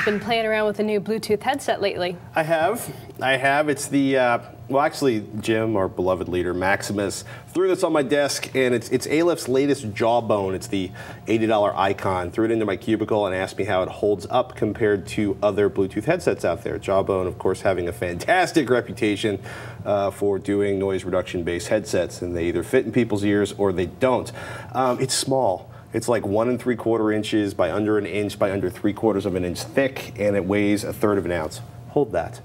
You've been playing around with a new Bluetooth headset lately. I have. It's the, well, actually, Jim, our beloved leader, Maximus, threw this on my desk, and it's Aliph's latest Jawbone. It's the $80 Icon. Threw it into my cubicle and asked me how it holds up compared to other Bluetooth headsets out there. Jawbone, of course, having a fantastic reputation for doing noise reduction-based headsets, and they either fit in people's ears or they don't. It's small. It's like 1 3/4 inches by under an inch by under 3/4 of an inch thick, and it weighs 1/3 of an ounce. Hold that.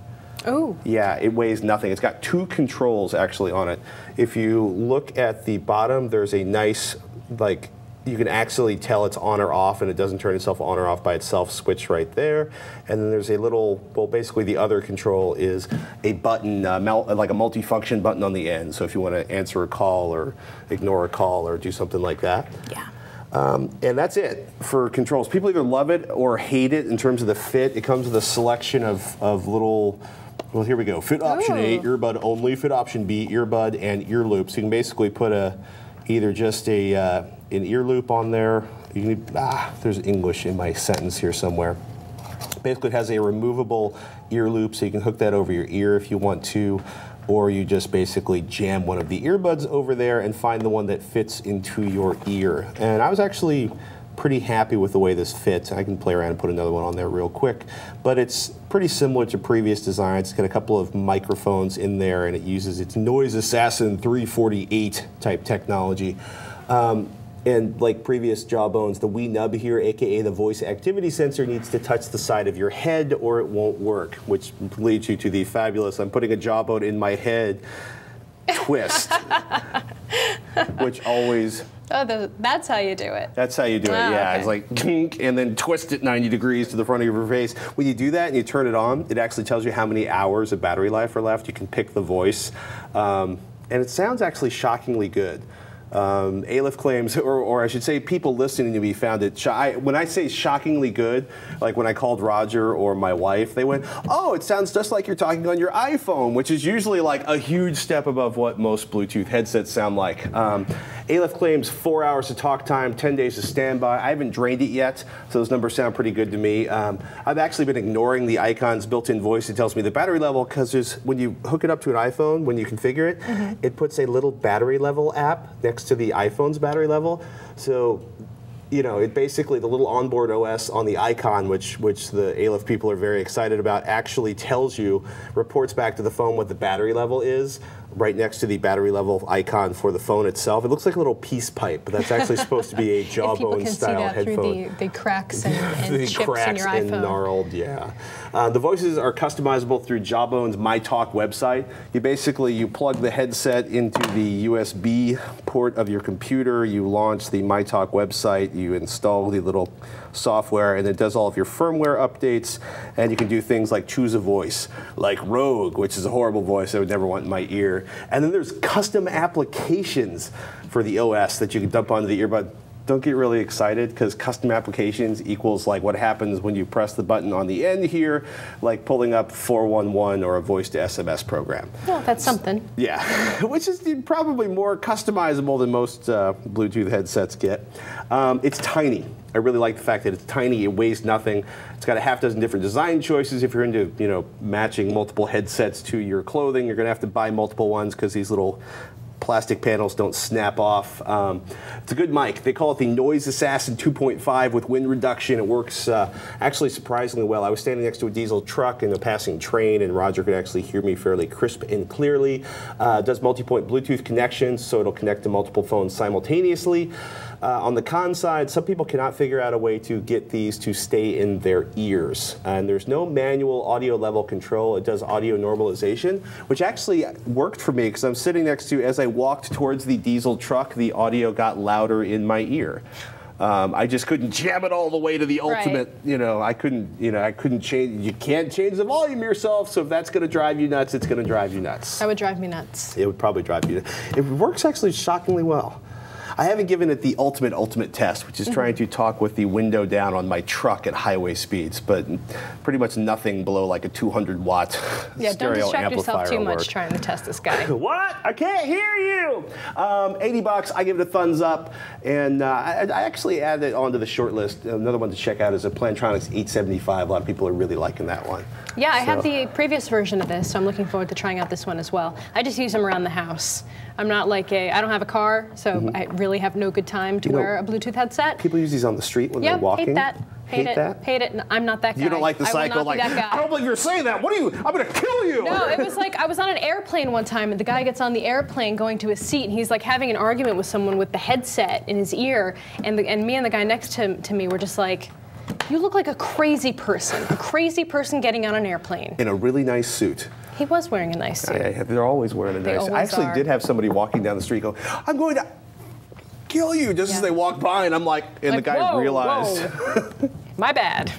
Oh. Yeah, it weighs nothing. It's got 2 controls actually on it. If you look at the bottom, there's a nice, like, you can actually tell it's on or off, and it doesn't turn itself on or off by itself switch right there. And then there's a little, well, basically the other control is a button, like a multifunction button on the end. So if you want to answer a call or ignore a call or do something like that. Yeah. And that's it for controls. People either love it or hate it in terms of the fit. It comes with a selection of little, well, here we go. Fit option A, earbud only. Fit option B, earbud and ear loop. So you can basically put either just an ear loop on there. You can, there's English in my sentence here somewhere. Basically, it has a removable ear loop, so you can hook that over your ear if you want to, or you just basically jam one of the earbuds over there and find the one that fits into your ear. And I was actually pretty happy with the way this fits. I can play around and put another one on there real quick, but it's pretty similar to previous designs. It's got a couple of microphones in there, and it uses its NoiseAssasin 348 type technology. And like previous Jawbones, the wee nub here, aka the voice activity sensor, needs to touch the side of your head or it won't work, which leads you to the fabulous, I'm putting a Jawbone in my head twist, which always... Oh, that's how you do it. That's how you do it, yeah. Okay. It's like, kink, and then twist it 90 degrees to the front of your face. When you do that and you turn it on, it actually tells you how many hours of battery life are left. You can pick the voice. And it sounds actually shockingly good. Aliph claims, or I should say people listening to me found it, when I say shockingly good, like when I called Roger or my wife, they went, oh, it sounds just like you're talking on your iPhone, which is usually like a huge step above what most Bluetooth headsets sound like. Aliph claims 4 hours of talk time, 10 days of standby. I haven't drained it yet, so those numbers sound pretty good to me. I've actually been ignoring the Icon's built-in voice. It tells me the battery level, because when you hook it up to an iPhone, when you configure it, it puts a little battery level app next to the iPhone's battery level. So, you know, it basically, the little onboard OS on the Icon, which the Aliph people are very excited about, actually tells you, reports back to the phone what the battery level is, right next to the battery level icon for the phone itself. It looks like a little peace pipe, but that's actually supposed to be a Jawbone style headphone. Through the cracks and the chips cracks in your iPhone. and gnarled, yeah. The voices are customizable through Jawbone's MyTalk website. You plug the headset into the USB port of your computer, you launch the MyTalk website, you install the little software, and it does all of your firmware updates, and you can do things like choose a voice, like Rogue, which is a horrible voice I would never want in my ear. And then there's custom applications for the OS that you can dump onto the earbud. Don't get really excited, because custom applications equals like what happens when you press the button on the end here, like pulling up 411 or a voice to SMS program. Well, that's something. Yeah, which is probably more customizable than most Bluetooth headsets get. It's tiny. I really like the fact that it's tiny, it weighs nothing. It's got a half dozen different design choices. If you're into, you know, matching multiple headsets to your clothing, you're gonna have to buy multiple ones, because these little plastic panels don't snap off. It's a good mic. They call it the NoiseAssasin 2.5 with wind reduction. It works actually surprisingly well. I was standing next to a diesel truck in a passing train, and Roger could actually hear me fairly crisp and clearly. It does multi-point Bluetooth connections, so it'll connect to multiple phones simultaneously. On the con side, some people cannot figure out a way to get these to stay in their ears. And there's no manual audio level control. It does audio normalization, which actually worked for me, because I'm sitting next to, as I walked towards the diesel truck, the audio got louder in my ear. I just couldn't jam it all the way to the ultimate, you know, I couldn't change, you can't change the volume yourself, so if that's going to drive you nuts, it's going to drive you nuts. That would drive me nuts. It would probably drive you nuts. It works actually shockingly well. I haven't given it the ultimate test, which is trying to talk with the window down on my truck at highway speeds, but pretty much nothing below like a 200-watt Yeah, don't stereo distract amplifier yourself too much work. trying to test this guy. What? I can't hear you! $80, I give it a thumbs up, and I actually added it onto the short list. Another one to check out is a Plantronics 875. A lot of people are really liking that one. Yeah, I had the previous version of this, so I'm looking forward to trying out this one as well. I just use them around the house. I'm not like I don't have a car, so I really have no good time to wear a Bluetooth headset. People use these on the street when they're walking. Hate that. Hate it. I'm not that guy. You don't like the cycle? Like, I don't believe you're saying that. What are you? I'm going to kill you. No, it was like I was on an airplane one time, and the guy gets on the airplane going to his seat, and he's like having an argument with someone with the headset in his ear, and me and the guy next to me were just like, you look like a crazy person getting on an airplane. In a really nice suit. He was wearing a nice suit. Yeah, they're always wearing a nice suit. I actually did have somebody walking down the street go, I'm going to kill you, just as they walk by, and I'm like, and the guy realized. Whoa. My bad.